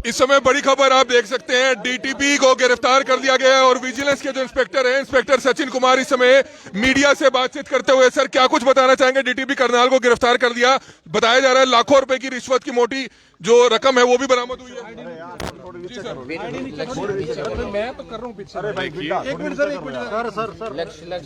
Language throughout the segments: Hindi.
इस समय बड़ी खबर आप देख सकते हैं, डीटीपी को गिरफ्तार कर दिया गया है और विजिलेंस के जो इंस्पेक्टर हैं, इंस्पेक्टर सचिन कुमार, इस समय मीडिया से बातचीत करते हुए सर क्या कुछ बताना चाहेंगे? डीटीपी करनाल को गिरफ्तार कर दिया, बताया जा रहा है लाखों रुपए की रिश्वत की मोटी जो रकम है वो भी बरामद हुई है। जी सर, मैं तो कर रहा हूँ पीछे। एक मिनट सर,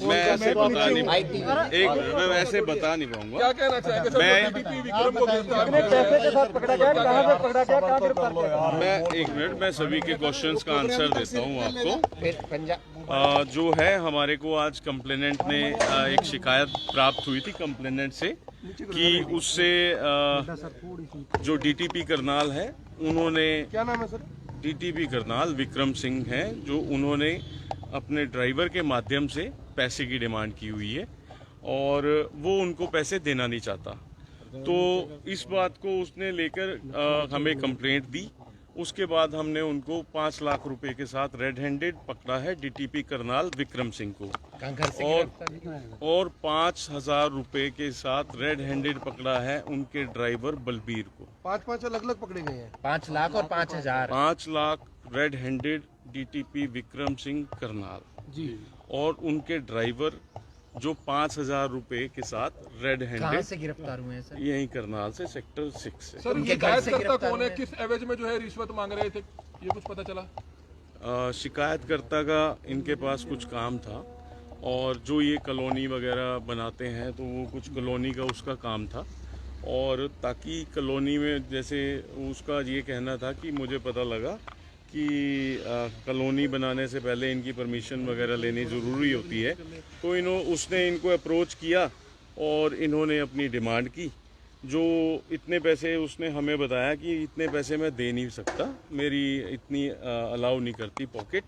मैं ऐसे बता नहीं, एक मिनट मैं वैसे बता नहीं पाऊंगा। क्या कहना चाहेंगे सर? डीटीपी विक्रम को गिरफ्तार पैसे के साथ पकड़ा गया, कहाँ से पकड़ा गया, कहाँ गिरफ्तार किया? मैं एक मिनट मैं सभी के क्वेश्चंस का आंसर देता हूं आपको। जो है हमारे को आज कंप्लेनेंट ने एक शिकायत प्राप्त हुई थी कंप्लेनेंट से कि उससे जो डीटीपी करनाल है उन्होंने, क्या नाम है सर? डीटीपी करनाल विक्रम सिंह हैं, जो उन्होंने अपने ड्राइवर के माध्यम से पैसे की डिमांड की हुई है और वो उनको पैसे देना नहीं चाहता। तो इस बात को उसने लेकर हमें कंप्लेंट दी। उसके बाद हमने उनको 5 लाख रुपए के साथ रेड हैंडेड पकड़ा है डीटीपी करनाल विक्रम सिंह को, और 5,000 रुपए के साथ रेड हैंडेड पकड़ा है उनके ड्राइवर बलबीर को। 5 अलग अलग पकड़े गए हैं। 5 लाख और 5,000। 5 lakh red handed DTP Vikram Singh Karnal ji, और उनके ड्राइवर जो 5,000 रुपए के साथ रेड हैंडेड से गिरफ्तार हुए हैं सर? यहीं करनाल से सेक्टर 6 से। सर ये शिकायतकर्ता कौन है, किस एवज में जो है रिश्वत मांग रहे थे, ये कुछ पता चला? शिकायतकर्ता का इनके पास कुछ काम था और जो ये कॉलोनी वगैरह बनाते हैं तो वो कुछ कॉलोनी का उसका काम था, और ताकि कॉलोनी में जैसे उसका ये कहना था कि मुझे पता लगा कि कॉलोनी बनाने से पहले इनकी परमिशन वगैरह लेनी ज़रूरी होती है, तो उसने इनको अप्रोच किया और इन्होंने अपनी डिमांड की। जो इतने पैसे उसने हमें बताया कि इतने पैसे मैं दे नहीं सकता, मेरी इतनी अलाउ नहीं करती पॉकेट,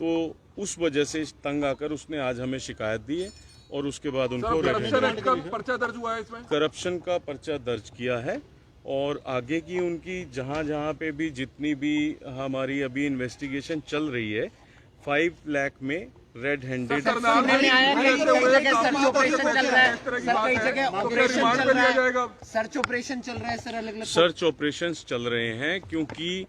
तो उस वजह से तंग आकर उसने आज हमें शिकायत दी है और उसके बाद उनको पर्चा दर्ज हुआ है इसमें? करप्शन का पर्चा दर्ज किया है और आगे की उनकी जहां पे भी जितनी भी हमारी अभी इन्वेस्टिगेशन चल रही है, 5 लाख में रेड हैंडेड सर्च ऑपरेशन चल रहा है सर, अलग अलग सर्च ऑपरेशंस चल रहे हैं, क्योंकि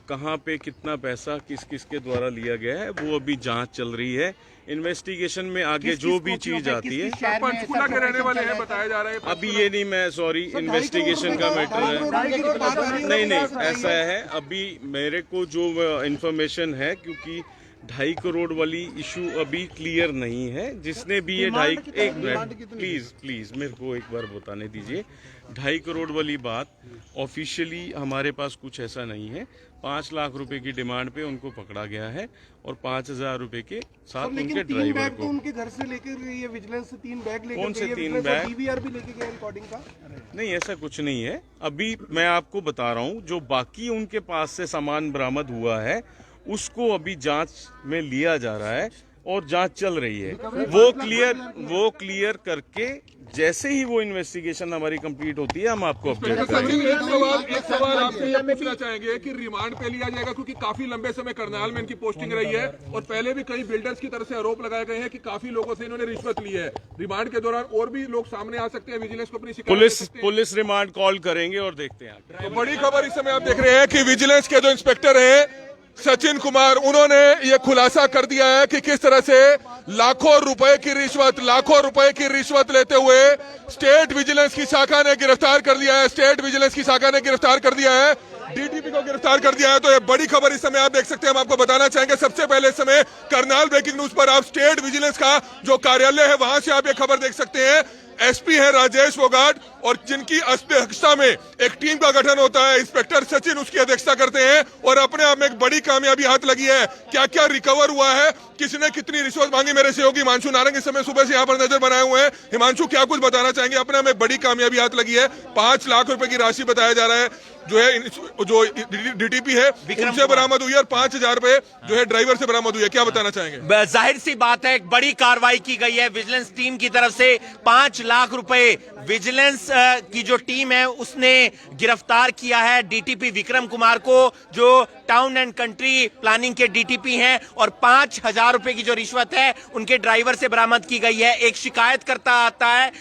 कहाँ पे कितना पैसा किस किस के द्वारा लिया गया है वो अभी जांच चल रही है। इन्वेस्टिगेशन में आगे जो भी चीज आती है, पंचकुला के रहने वाले हैं बताया जा रहा है। अभी ये नहीं, मैं सॉरी, इन्वेस्टिगेशन का मैटर है। नहीं ऐसा है, अभी मेरे को जो इन्फॉर्मेशन है, क्योंकि 2.5 करोड़ वाली इशू अभी क्लियर नहीं है। जिसने भी ये 2.5, एक मिनट प्लीज मेरे को एक बार बताने दीजिए। 2.5 करोड़ वाली बात ऑफिशियली हमारे पास कुछ ऐसा नहीं है। 5 लाख रुपए की डिमांड पे उनको पकड़ा गया है और 5,000 रुपए के साथ उनके ड्राइवर को। उनके घर से लेकर गई है विजिलेंस से 3 बैग लेकर। कौन से 3 बैग? डीवीआर भी लेके गया रिकॉर्डिंग का। नहीं, ऐसा कुछ नहीं है। अभी मैं आपको बता रहा हूँ, जो बाकी उनके पास से सामान बरामद हुआ है उसको अभी जांच में लिया जा रहा है और जांच चल रही है। वो क्लियर करके जैसे ही वो इन्वेस्टिगेशन हमारी कंप्लीट होती है हम आपको अपडेट करेंगे। एक सवाल आपसे ये पूछना चाहेंगे कि रिमांड पे लिया जाएगा, क्योंकि काफी लंबे समय करनाल में इनकी पोस्टिंग रही है और पहले भी कई बिल्डर्स की तरफ से आरोप लगाए गए हैं कि काफी लोगों से इन्होंने रिश्वत ली है। रिमांड के दौरान और भी लोग सामने आ सकते हैं, विजिलेंस को अपनी शिकायत पुलिस रिमांड कॉल करेंगे और देखते हैं। तो बड़ी खबर इस समय आप देख रहे हैं कि विजिलेंस के जो इंस्पेक्टर हैं सचिन कुमार, उन्होंने ये खुलासा कर दिया है कि किस तरह से लाखों रुपए की रिश्वत लेते हुए स्टेट विजिलेंस की शाखा ने गिरफ्तार कर दिया है। स्टेट विजिलेंस की शाखा ने गिरफ्तार कर दिया है, डीटीपी को गिरफ्तार कर दिया है। तो ये बड़ी खबर इस समय आप देख सकते हैं। हम आपको बताना चाहेंगे सबसे पहले इस समय करनाल ब्रेकिंग न्यूज पर आप स्टेट विजिलेंस का जो कार्यालय है वहां से आप ये खबर देख सकते हैं। एसपी है राजेश फोगाट और जिनकी अध्यक्षता में एक टीम का गठन होता है, इंस्पेक्टर सचिन उसकी अध्यक्षता करते हैं और अपने आप में एक बड़ी कामयाबी हाथ लगी है। क्या क्या रिकवर हुआ है, किसने कितनी रिश्वत मांगी, मेरे सहयोगी हिमांशु नारंग इस समय सुबह से यहाँ पर नजर बनाए हुए हैं। हिमांशु, क्या कुछ बताना चाहेंगे? अपने आप में एक बड़ी कामयाबी हाथ लगी है। 5 लाख रुपए की राशि बताया जा रहा है जो डीटीपी है उनसे बरामद हुई है और 5,000 रुपए जो है ड्राइवर से बरामद हुई है। क्या बताना चाहेंगे? जाहिर सी बात है, एक बड़ी कार्रवाई की गई है विजिलेंस टीम की तरफ से। 5 लाख रुपए विजिलेंस की जो टीम है उसने गिरफ्तार किया है डीटीपी विक्रम कुमार को, जो टाउन एंड कंट्री प्लानिंग के डीटीपी हैं, और 5,000 रुपए की जो रिश्वत है उनके ड्राइवर से बरामद की गई है। एक शिकायतकर्ता आता है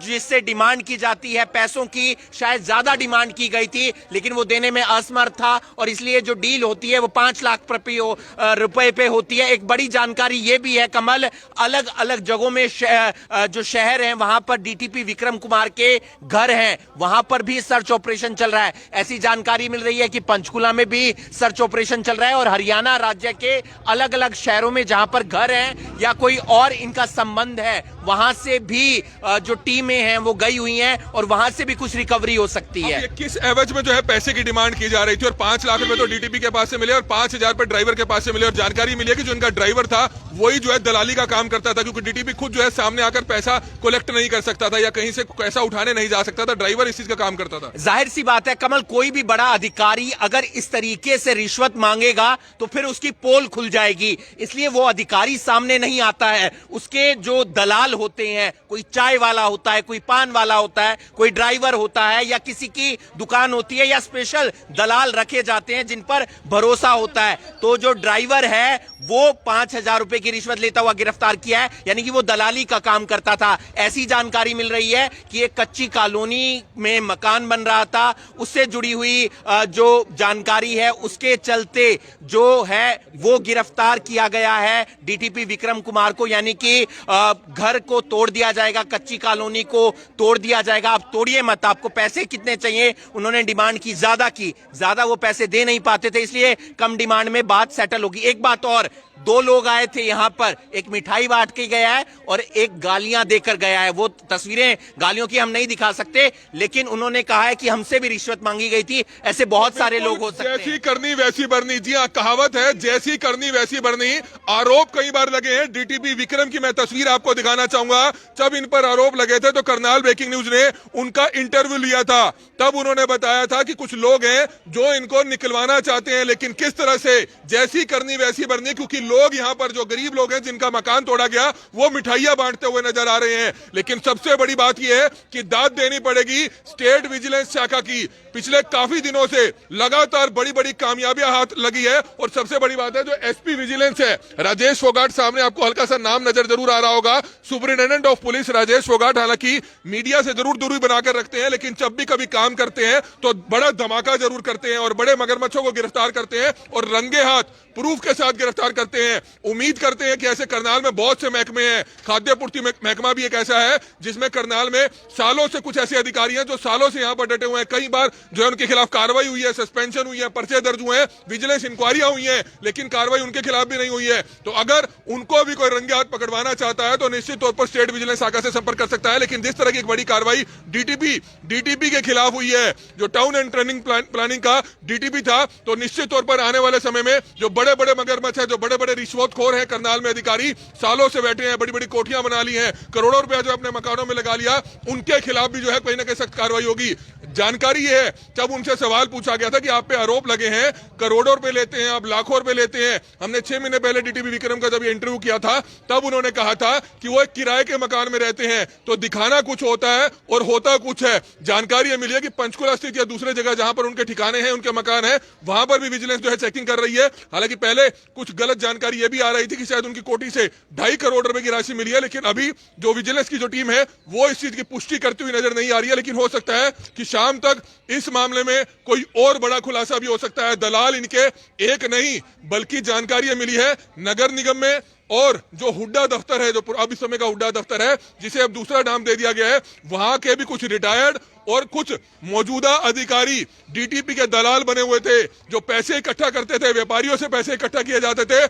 जिससे डिमांड की जाती है पैसों की, शायद ज्यादा डिमांड की गई थी, लेकिन वो देने में असमर्थ था और इसलिए जो डील होती है वो 5 लाख रुपए पे होती है। एक बड़ी जानकारी ये भी है कमल, अलग अलग जगहों में जो शहर हैं वहां पर डीटीपी विक्रम कुमार के घर हैं, वहां पर भी सर्च ऑपरेशन चल रहा है। ऐसी जानकारी मिल रही है कि पंचकुला में भी सर्च ऑपरेशन चल रहा है और हरियाणा राज्य के अलग अलग शहरों में जहां पर घर हैं या कोई और इनका संबंध है वहां से भी जो टीमें हैं वो गई हुई हैं और वहां से भी कुछ रिकवरी हो सकती है। ये किस एवज में जो है पैसे की डिमांड की जा रही थी और 5 लाख रुपए तो डीटीपी के पास से मिले और 5,000 रुपए ड्राइवर के पास से मिले और जानकारी मिली है कि जो इनका ड्राइवर था वही जो है दलाली का काम करता था, क्योंकि डीटीपी खुद जो है सामने आकर पैसा कलेक्ट नहीं कर सकता था या कहीं से पैसा उठाने नहीं जा सकता था, ड्राइवर इस चीज का काम करता था। जाहिर सी बात है कमल, कोई भी बड़ा अधिकारी अगर इस तरीके से रिश्वत मांगेगा तो फिर उसकी पोल खुल जाएगी, इसलिए वो अधिकारी सामने नहीं आता है। उसके जो दलाल होते हैं, कोई चाय वाला होता है, कोई पान वाला होता है, कोई ड्राइवर होता है या किसी की दुकान होती है या स्पेशल दलाल रखे जाते हैं जिन पर भरोसा होता है। तो जो ड्राइवर है वो 5,000 रुपए की रिश्वत लेता हुआ गिरफ्तार किया है, यानी कि वो दलाली का काम करता था। ऐसी जानकारी मिल रही है कि एक कच्ची कॉलोनी में मकान बन रहा था, उससे जुड़ी हुई जो जानकारी है उसके चलते जो है वो गिरफ्तार किया गया है डीटीपी विक्रम कुमार को, यानी कि घर को तोड़ दिया जाएगा, कच्ची कॉलोनी को तोड़ दिया जाएगा। आप तोड़िए मत, आपको पैसे कितने चाहिए उन्होंने डिमांड की, ज्यादा वो पैसे दे नहीं पाते थे, इसलिए कम डिमांड में बात सेटल होगी। एक बात और, 2 लोग आए थे यहां पर, एक मिठाई बांट के गया है और एक गालियां देकर गया है। वो तस्वीरें गालियों की हम नहीं दिखा सकते, लेकिन उन्होंने कहा है कि हमसे भी रिश्वत मांगी गई थी। ऐसे बहुत सारे लोग हो सकते हैं। जैसी करनी वैसी भरनी, जी हाँ, कहावत है जैसी करनी वैसी भरनी। आरोप कई बार लगे हैं डीटीपी विक्रम की, मैं तस्वीर आपको दिखाना चाहूंगा। जब इन पर आरोप लगे थे तो करनाल ब्रेकिंग न्यूज ने उनका इंटरव्यू लिया था, तब उन्होंने बताया था कि कुछ लोग हैं जो इनको निकलवाना चाहते हैं, लेकिन किस तरह से जैसी करनी वैसी भरनी, क्योंकि लोग यहां पर जो गरीब लोग हैं जिनका मकान तोड़ा गया वो मिठाइयां बांटते हुए नजर आ रहे हैं। लेकिन सबसे बड़ी बात यह है कि दाद देनी पड़ेगी स्टेट विजिलेंस शाखा की। पिछले काफी दिनों से लगातार बड़ी बड़ी कामयाबियां हाथ लगी है और सबसे बड़ी बात है जो एसपी विजिलेंस है राजेश फोगाट, सामने आपको हल्का सा नाम नजर जरूर आ रहा होगा, superintendent of police Rajesh Phogat. हालांकि मीडिया से जरूर दूरी बनाकर रखते हैं, लेकिन जब भी कभी काम करते हैं तो बड़ा धमाका जरूर करते हैं और बड़े मगरमच्छों को गिरफ्तार करते हैं और रंगे हाथ प्रूफ के साथ गिरफ्तार करते हैं। उम्मीद करते हैं कि ऐसे करनाल में बहुत से महकमे हैं, खाद्य पूर्ति महकमा भी एक ऐसा है जिसमें करनाल में सालों से कुछ ऐसे अधिकारी हैं जो सालों से यहां पर डटे हुए हैं। कई बार जो है उनके खिलाफ कार्रवाई हुई है, सस्पेंशन हुई है, पर्चे दर्ज हुए हैं, विजिलेंस इंक्वायरियां हुई हैं, लेकिन कार्रवाई उनके खिलाफ भी नहीं हुई है। तो अगर उनको भी कोई रंगे हाथ पकड़वाना चाहता है तो निश्चित तौर पर स्टेट विजिलेंस शाखा से संपर्क कर सकता है। लेकिन जिस तरह की एक बड़ी कार्रवाई डीटीपी के खिलाफ हुई है, जो टाउन एंड ट्रेनिंग प्लानिंग का डीटीपी था, तो निश्चित तौर पर आने वाले समय में जो बड़े बड़े मगरमच्छ है, जो बड़े बड़े रिश्वतखोर हैं करनाल में, अधिकारी सालों से बैठे हैं, बड़ी बड़ी कोठियां बना ली हैं, करोड़ों रुपया जो अपने मकानों में लगा लिया, उनके खिलाफ भी जो है कहीं ना कहीं सख्त कार्रवाई होगी। जानकारी ये है, जब उनसे सवाल पूछा गया था कि आप पे आरोप लगे हैं, करोड़ों रुपए लेते हैं, आप लाखों रुपए लेते हैं, हमने 6 महीने पहले डीटीपी विक्रम का जब इंटरव्यू किया था तब उन्होंने कहा था कि वो एक किराए के मकान में रहते हैं, तो दिखाना कुछ होता है और होता कुछ है। जानकारी मिली है कि पंचकुला स्थित या दूसरे जगह जहां पर उनके ठिकाने हैं, उनके मकान है, वहां पर भी विजिलेंस जो है चेकिंग कर रही है। हालांकि पहले कुछ गलत जानकारी ये भी आ रही थी कि शायद उनकी कोठी से 2.5 करोड़ रुपए की राशि मिली है, लेकिन अभी जो विजिलेंस की जो टीम है वो इस चीज की पुष्टि करती हुई नजर नहीं आ रही है। लेकिन हो सकता है कि शाम तक इस मामले में कोई और बड़ा खुलासा भी हो सकता है। दलाल इनके एक नहीं बल्कि जानकारी मिली है नगर निगम में और जो हुड्डा दफ्तर है, जो अब इस समय का हुड्डा दफ्तर है जिसे अब दूसरा नाम दे दिया गया है, वहां के भी कुछ रिटायर्ड और कुछ मौजूदा अधिकारी डीटीपी के दलाल बने हुए थे, जो पैसे इकट्ठा करते थे, व्यापारियों से पैसे इकट्ठा किए जाते थे,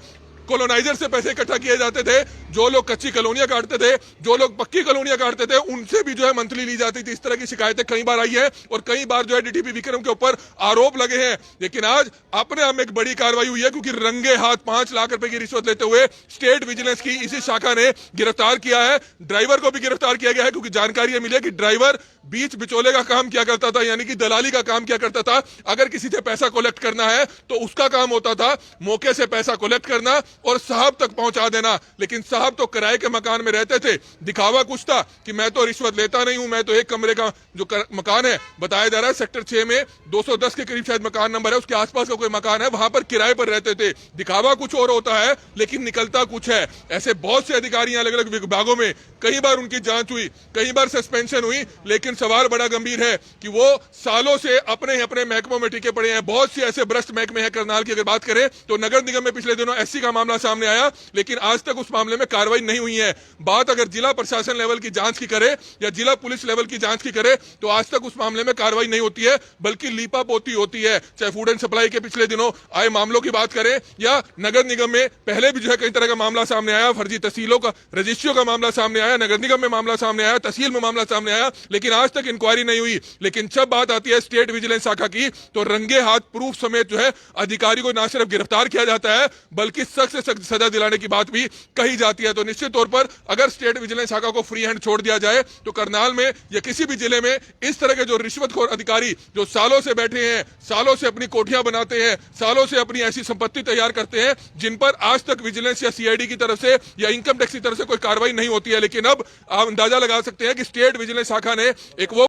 कॉलोनाइजर से पैसे इकट्ठा किए जाते थे, जो लोग कच्ची कॉलोनियां काटते थे, जो लोग पक्की कॉलोनियां काटते थे, उनसे भी जो है मंथली ली जाती थी। इस तरह की शिकायतें कई बार आई है और कई बार जो है डीटीपी विक्रम के ऊपर आरोप लगे हैं। लेकिन आज अपने आप में एक बड़ी कार्रवाई हुई है, क्योंकि रंगे हाथ 5 लाख रुपए की रिश्वत लेते हुए स्टेट विजिलेंस की इसी शाखा ने गिरफ्तार किया है। ड्राइवर को भी गिरफ्तार किया गया है, क्योंकि जानकारी मिली है कि ड्राइवर बीच बिचौले का काम किया करता था, यानी कि दलाली का काम किया करता था। अगर किसी से पैसा कलेक्ट करना है तो उसका काम होता था मौके से पैसा कलेक्ट करना और साहब तक पहुंचा देना। लेकिन साहब तो किराए के मकान में रहते थे, दिखावा कुछ था कि मैं तो रिश्वत लेता नहीं हूं, मैं तो एक कमरे का जो मकान है, बताया जा रहा है सेक्टर 6 में 210 के करीब शायद मकान नंबर है, उसके आसपास का कोई मकान है, वहां पर किराए पर रहते थे। दिखावा कुछ और होता है लेकिन निकलता कुछ है। ऐसे बहुत से अधिकारी अलग अलग विभागों में कई बार उनकी जांच हुई, कई बार सस्पेंशन हुई, लेकिन सवाल बड़ा गंभीर है कि वो सालों से अपने ही अपने महकमों में टिके पड़े हैं। बहुत सी ऐसे भ्रष्ट महकमे हैं करनाल की। अगर बात करें तो नगर निगम में पिछले दिनों एससी का मामला सामने आया, लेकिन आज तक उस मामले में कार्रवाई नहीं हुई है। बात अगर जिला प्रशासन लेवल की जांच की करे या जिला पुलिस लेवल की जांच की करे तो आज तक उस मामले में कार्रवाई नहीं होती है, बल्कि लीपापोती होती है। चाहे फूड एंड सप्लाई के पिछले दिनों आए मामलों की बात करें या नगर निगम में पहले भी जो है कई तरह का मामला सामने आया, फर्जी तहसीलों का, रजिस्ट्रियों का मामला सामने आया, नगर निगम में मामला सामने आया, तहसील में मामला सामने आया, लेकिन आज तक इंक्वायरी नहीं हुई। लेकिन जब बात आती है स्टेट विजिलेंस शाखा की तो रंगे हाथ प्रूफ समेत जो है अधिकारी को न सिर्फ गिरफ्तार किया जाता है बल्कि सख्त से सख्त सजा दिलाने की बात भी कही जाती है। तो निश्चित तौर पर अगर स्टेट विजिलेंस शाखा को फ्री हैंड छोड़ दिया जाए तो करनाल में या किसी भी जिले में इस तरह के जो रिश्वतखोर अधिकारी जो सालों से बैठे हैं, सालों से अपनी कोठियां बनाते हैं, सालों से अपनी ऐसी संपत्ति तैयार करते हैं जिन पर आज तक विजिलेंस या सीआईडी की तरफ से या इनकम टैक्स की तरफ से कोई कार्रवाई नहीं होती है। लेकिन अब आप अंदाजा लगा सकते हैं कि स्टेट विजिलेंस शाखा ने एक वो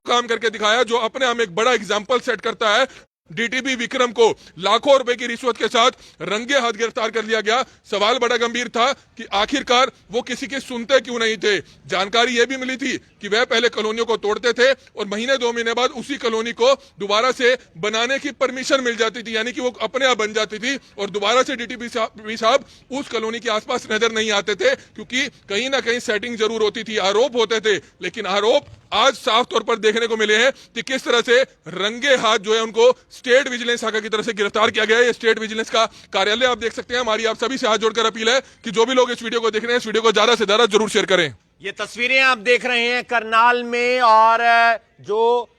काम करके दिखाया जो अपने आप में एक बड़ा एग्जाम्पल सेट करता है। डीटीपी विक्रम को लाखों रुपए की रिश्वत के साथ रंगे हाथ गिरफ्तार कर लिया गया। सवाल बड़ा गंभीर था कि आखिरकार वो किसी के सुनते क्यों नहीं थे। जानकारी यह भी मिली थी कि वह पहले कॉलोनियों को तोड़ते थे और महीने 2 महीने बाद उसी कॉलोनी को दोबारा से बनाने की परमिशन मिल जाती थी, यानी कि वो अपने आप बन जाती थी और दोबारा से डीटीपी साहब उस कॉलोनी के आसपास नजर नहीं आते थे, क्योंकि कहीं ना कहीं सेटिंग जरूर होती थी, आरोप होते थे। लेकिन आरोप आज साफ तौर पर देखने को मिले हैं कि किस तरह से रंगे हाथ जो है उनको स्टेट विजिलेंस शाखा की तरफ से गिरफ्तार किया गया है। ये स्टेट विजिलेंस का कार्यालय आप देख सकते हैं। हमारी आप सभी से हाथ जोड़कर अपील है कि जो भी लोग इस वीडियो को देख रहे हैं, इस वीडियो को ज्यादा से ज्यादा जरूर शेयर करें। ये तस्वीरें आप देख रहे हैं करनाल में, और जो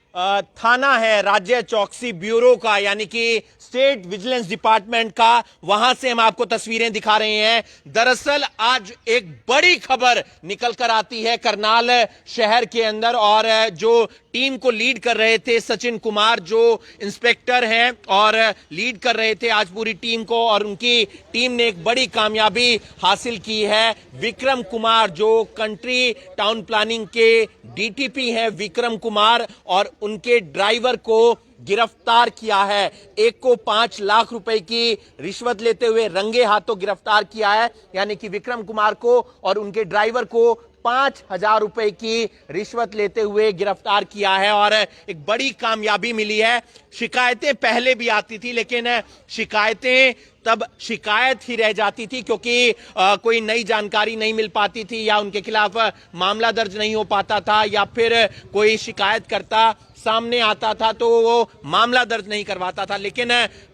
थाना है राज्य चौकसी ब्यूरो का, यानी कि स्टेट विजिलेंस डिपार्टमेंट का, वहां से हम आपको तस्वीरें दिखा रहे हैं। दरअसल आज एक बड़ी खबर निकल कर आती है करनाल शहर के अंदर, और जो टीम को लीड कर रहे थे सचिन कुमार, जो इंस्पेक्टर हैं और लीड कर रहे थे आज पूरी टीम को, और उनकी टीम ने एक बड़ी कामयाबी हासिल की है। विक्रम कुमार जो कंट्री टाउन प्लानिंग के डीटीपी हैं, विक्रम कुमार, और उनके ड्राइवर को गिरफ्तार किया है। एक को 5 लाख रुपए की रिश्वत लेते हुए रंगे हाथों गिरफ्तार किया है, यानी कि विक्रम कुमार को और उनके ड्राइवर को 5,000 रुपए की रिश्वत लेते हुए गिरफ्तार किया है। और एक बड़ी कामयाबी मिली है। शिकायतें पहले भी आती थी, लेकिन शिकायतें तब शिकायत ही रह जाती थी, क्योंकि कोई नई जानकारी नहीं मिल पाती थी, या उनके खिलाफ मामला दर्ज नहीं हो पाता था, या फिर कोई शिकायत करता सामने आता था तो वो मामला दर्ज नहीं करवाता था। लेकिन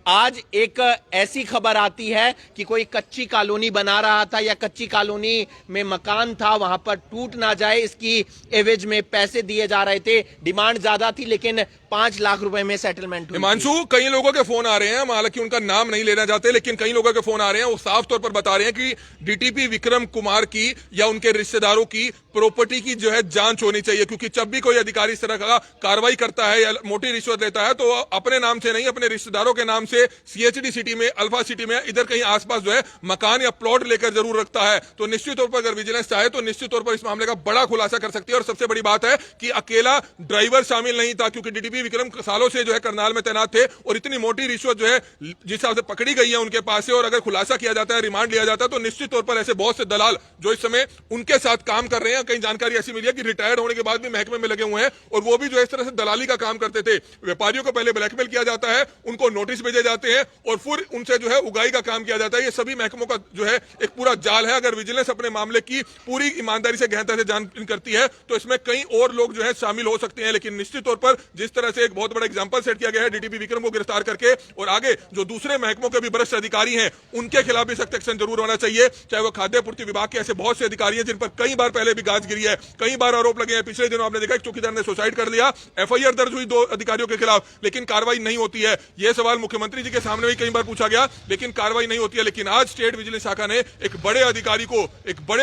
आज एक ऐसी खबर आती है कि कोई कच्ची कॉलोनी बना रहा था या कच्ची कॉलोनी में मकान था, वहां पर टूट ना जाए इसकी एवज में पैसे दिए जा रहे थे। डिमांड ज्यादा थी, लेकिन 5 लाख रुपए में सेटलमेंट हुई। हिमांशु, कई लोगों के फोन आ रहे हैं, हालांकि उनका नाम नहीं लेना चाहते, लेकिन कई लोगों के फोन आ रहे हैं, वो साफ तौर पर बता रहे हैं कि डीटीपी विक्रम कुमार की या उनके रिश्तेदारों की प्रॉपर्टी की जो है जांच होनी चाहिए, क्योंकि जब भी कोई अधिकारी इस तरह का कार्रवाई करता है या मोटी रिश्वत लेता है तो अपने नाम से नहीं, अपने रिश्तेदारों के नाम से सीएचडी सिटी में, अल्फा सिटी में, इधर कहीं आसपास जो है मकान या प्लॉट लेकर जरूर रखता है। तो निश्चित तौर पर अगर विजिलेंस चाहे तो निश्चित तौर पर इस मामले का बड़ा खुलासा कर सकती है। और सबसे बड़ी बात है कि अकेला ड्राइवर शामिल नहीं था, क्योंकि डीटीपी विक्रम सालों से जो है करनाल में तैनात थे और इतनी मोटी रिश्वत जो है जिस हिसाब से पकड़ी गई है उनके पास से, और अगर खुलासा किया जाता है, रिमांड लिया जाता है, तो निश्चित तौर पर ऐसे बहुत से दलाल जो इस समय उनके साथ काम कर रहे हैं, कई जानकारी ऐसी मिली है कि रिटायर्ड होने के बाद भी महकमे में लगे हुए हैं, और वो भी जो इस तरह से दलाली का काम करते थे। व्यापारियों को पहले ब्लैकमेल किया जाता है, उनको नोटिस भेजे जाते हैं और फिर उनसे जो है उगाई का काम किया जाता है। ये सभी महकमों का जो है एक पूरा जाल है। अगर विजिलेंस अपने मामले की पूरी ईमानदारी से गहनता से जांच करती है तो इसमें कई और लोग जो है शामिल हो सकते हैं। लेकिन निश्चित तौर पर जिस तरह से एक बहुत बड़ा एग्जांपल सेट किया गया है डीटीपी विक्रम को गिरफ्तार करके, और आगे जो दूसरे महकमों के भी भ्रष्ट अधिकारी हैं उनके खिलाफ भी सख्त एक्शन जरूर होना चाहिए। चाहे वो खाद्य पूर्ति विभाग के ऐसे बहुत से अधिकारी हैं जिन पर कई बार पहले भी गाज गिरी है, कई बार आरोप लगे हैं। पिछले दिनों आपने देखा चौकीदार ने सुसाइड कर लिया, एफआईआर दर्ज हुई 2 अधिकारियों के खिलाफ, लेकिन कार्रवाई नहीं होती है। यह सवाल मुख्यमंत्री जी के सामने भी कई बार पूछा गया, लेकिन कार्रवाई नहीं होती है। लेकिन आज स्टेट विजिलेंस शाखा ने एक बड़े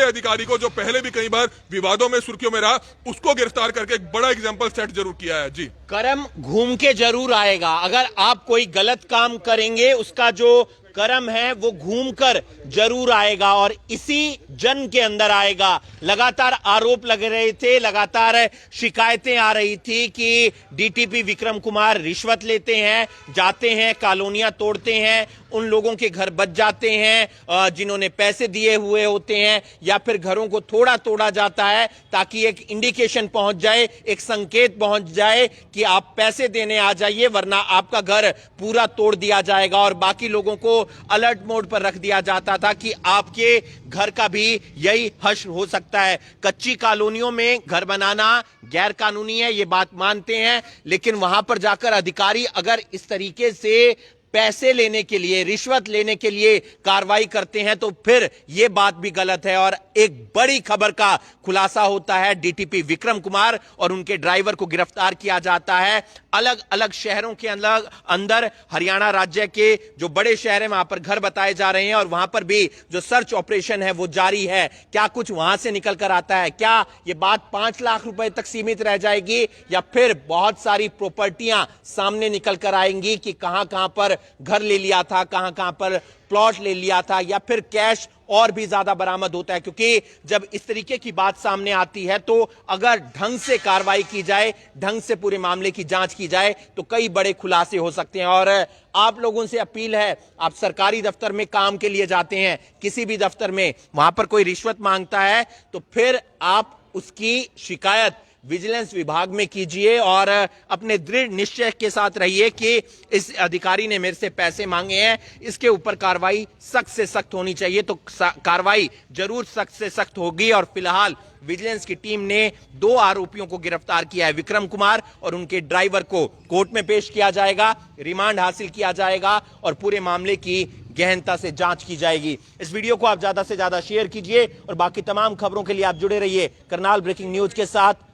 अधिकारी को जो पहले भी कई बार विवादों में सुर्खियों में रहा, उसको गिरफ्तार करके एक बड़ा एग्जांपल सेट जरूर किया है। जी, कर्म घूम के जरूर आएगा। अगर आप कोई गलत काम करेंगे उसका जो कर्म है वो घूमकर जरूर आएगा और इसी जन्म के अंदर आएगा। लगातार आरोप लग रहे थे, लगातार शिकायतें आ रही थी कि डीटीपी विक्रम कुमार रिश्वत लेते हैं, जाते हैं, कॉलोनियां तोड़ते हैं, उन लोगों के घर बच जाते हैं जिन्होंने पैसे दिए हुए होते हैं, या फिर घरों को थोड़ा तोड़ा जाता है ताकि एक इंडिकेशन पहुंच जाए, एक संकेत पहुंच जाए कि आप पैसे देने आ जाइए वरना आपका घर पूरा तोड़ दिया जाएगा। और बाकी लोगों को अलर्ट मोड पर रख दिया जाता था कि आपके घर का भी यही हश्र हो सकता है। कच्ची कॉलोनियों में घर बनाना गैर कानूनी है, ये बात मानते हैं, लेकिन वहां पर जाकर अधिकारी अगर इस तरीके से पैसे लेने के लिए, रिश्वत लेने के लिए कार्रवाई करते हैं तो फिर यह बात भी गलत है। और एक बड़ी खबर का खुलासा होता है, डीटीपी विक्रम कुमार और उनके ड्राइवर को गिरफ्तार किया जाता है। अलग अलग शहरों के अंदर हरियाणा राज्य के जो बड़े शहर हैं वहां पर घर बताए जा रहे हैं और वहां पर भी जो सर्च ऑपरेशन है वो जारी है। क्या कुछ वहां से निकल कर आता है? क्या यह बात 5 लाख रुपए तक सीमित रह जाएगी या फिर बहुत सारी प्रॉपर्टियां सामने निकल कर आएंगी कि कहां कहां पर घर ले लिया था, कहां कहां पर प्लॉट ले लिया था, या फिर कैश और भी ज्यादा बरामद होता है? क्योंकि जब इस तरीके की बात सामने आती है तो अगर ढंग से कार्रवाई की जाए, ढंग से पूरे मामले की जांच की जाए तो कई बड़े खुलासे हो सकते हैं। और आप लोगों से अपील है, आप सरकारी दफ्तर में काम के लिए जाते हैं, किसी भी दफ्तर में वहां पर कोई रिश्वत मांगता है तो फिर आप उसकी शिकायत विजिलेंस विभाग में कीजिए और अपने दृढ़ निश्चय के साथ रहिए कि इस अधिकारी ने मेरे से पैसे मांगे हैं, इसके ऊपर कार्रवाई सख्त से सख्त होनी चाहिए। तो कार्रवाई जरूर सख्त से सख्त होगी। और फिलहाल विजिलेंस की टीम ने 2 आरोपियों को गिरफ्तार किया है, विक्रम कुमार और उनके ड्राइवर को कोर्ट में पेश किया जाएगा, रिमांड हासिल किया जाएगा और पूरे मामले की गहनता से जांच की जाएगी। इस वीडियो को आप ज्यादा से ज्यादा शेयर कीजिए और बाकी तमाम खबरों के लिए आप जुड़े रहिए करनाल ब्रेकिंग न्यूज के साथ।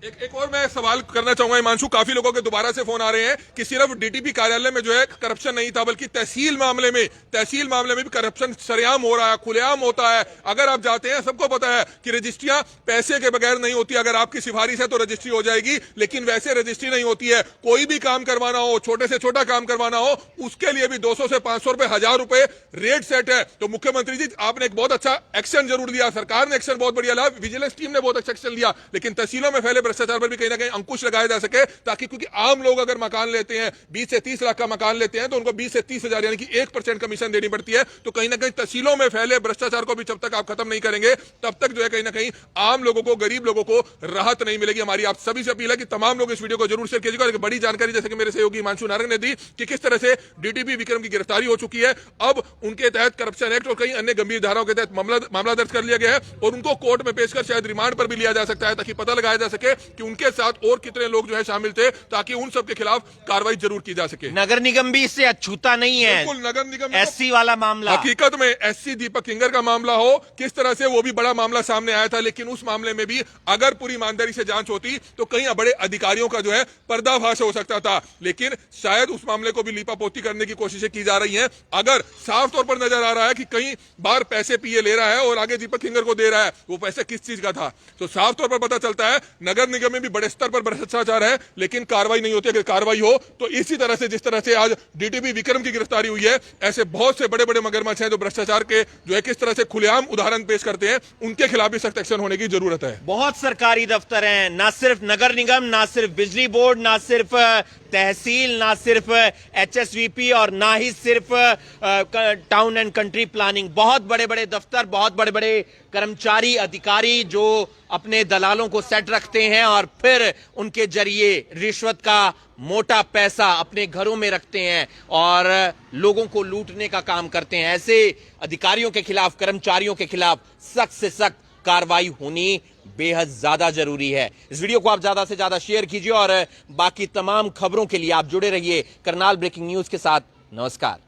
एक और मैं सवाल करना चाहूंगा हिमांशु, काफी लोगों के दोबारा से फोन आ रहे हैं कि सिर्फ डीटीपी कार्यालय में जो है करप्शन नहीं था बल्कि तहसील मामले में भी करप्शन सरेआम हो रहा है, खुलेआम होता है। अगर आप जाते हैं, सबको पता है कि रजिस्ट्रियां पैसे के बगैर नहीं होती। अगर आपकी सिफारिश है तो रजिस्ट्री हो जाएगी, लेकिन वैसे रजिस्ट्री नहीं होती है। कोई भी काम करवाना हो, छोटे से छोटा काम करवाना हो, उसके लिए भी 200 से 500 रुपए, 1000 रुपए रेट सेट है। तो मुख्यमंत्री जी आपने एक बहुत अच्छा एक्शन जरूर लिया, सरकार ने एक्शन बहुत बढ़िया लिया, विजिलेंस टीम ने बहुत अच्छा एक्शन लिया, लेकिन तहसीलों में फैले भ्रष्टाचार पर भी कहीं ना कहीं अंकुश लगाया जा सके, ताकि क्योंकि आम लोग अगर मकान लेते हैं, 20 से 30 लाख का मकान लेते हैं तो उनको 20 से 30 हजार यानी कि 1% कमीशन देनी पड़ती है। तो कहीं ना कहीं तहसीलों में फैले भ्रष्टाचार को भी जब तक आप खत्म नहीं करेंगे तब तक जो है कहीं ना कहीं आम लोगों को, गरीब लोगों को राहत नहीं मिलेगी। हमारी आप सभी से अपील है कि तमाम लोग इस वीडियो को जरूर शेयर कीजिएगा। और बड़ी जानकारी जैसे कि मेरे सहयोगी हिमांशु नारंग ने दी कि किस तरह से डीटीपी विक्रम की गिरफ्तारी हो चुकी है, अब उनके तहत करप्शन एक्ट और कई अन्य गंभीर धाराओं के तहत मामला दर्ज कर लिया गया है और उनको कोर्ट में पेश कर शायद रिमांड पर भी लिया जा सकता है, ताकि पता लगाया जा सके कि उनके साथ और कितने लोग जो है शामिल थे, ताकि उन सब के खिलाफ कार्रवाई जरूर की जा सके। नगर निगम भी इससे अछूता नहीं है। बिल्कुल, नगर निगम एससी वाला मामला, हकीकत में एससी दीपक किंगर का मामला हो, किस तरह से वो भी बड़ा मामला सामने आया था, लेकिन उस मामले में भी अगर पूरी ईमानदारी से जांच होती तो कहीं बड़े अधिकारियों का जो है पर्दाफाश हो सकता था। लेकिन शायद उस मामले को भी लीपापोती करने की कोशिशें की जा रही हैं। अगर साफ तौर पर नजर आ रहा है कि कई बार पैसे पीए ले रहा है और आगे दीपक किंगर को दे रहा है, वो पैसे किस चीज का था, तो साफ तौर पर पता चलता है नगर निगम में भी बड़े स्तर पर भ्रष्टाचार है, लेकिन कार्रवाई नहीं होती। अगर कार्रवाई हो तो इसी तरह से जिस तरह से आज डीटीपी विक्रम की गिरफ्तारी हुई है, ऐसे बहुत से बड़े बड़े मगरमच्छ हैं जो भ्रष्टाचार के जो है किस तरह से खुलेआम उदाहरण पेश करते हैं, उनके खिलाफ भी सख्त एक्शन होने की जरूरत है। बहुत सरकारी दफ्तर हैं, ना सिर्फ नगर निगम, ना सिर्फ बिजली बोर्ड, ना सिर्फ तहसील, ना सिर्फ एचएसवीपी और ना ही सिर्फ टाउन एंड कंट्री प्लानिंग। बहुत बड़े बड़े दफ्तर, बहुत बड़े बड़े कर्मचारी, अधिकारी जो अपने दलालों को सेट रखते हैं और फिर उनके जरिए रिश्वत का मोटा पैसा अपने घरों में रखते हैं और लोगों को लूटने का काम करते हैं। ऐसे अधिकारियों के खिलाफ, कर्मचारियों के खिलाफ सख्त से सख्त कार्रवाई होनी बेहद ज्यादा जरूरी है। इस वीडियो को आप ज्यादा से ज्यादा शेयर कीजिए और बाकी तमाम खबरों के लिए आप जुड़े रहिए करनाल ब्रेकिंग न्यूज के साथ। नमस्कार।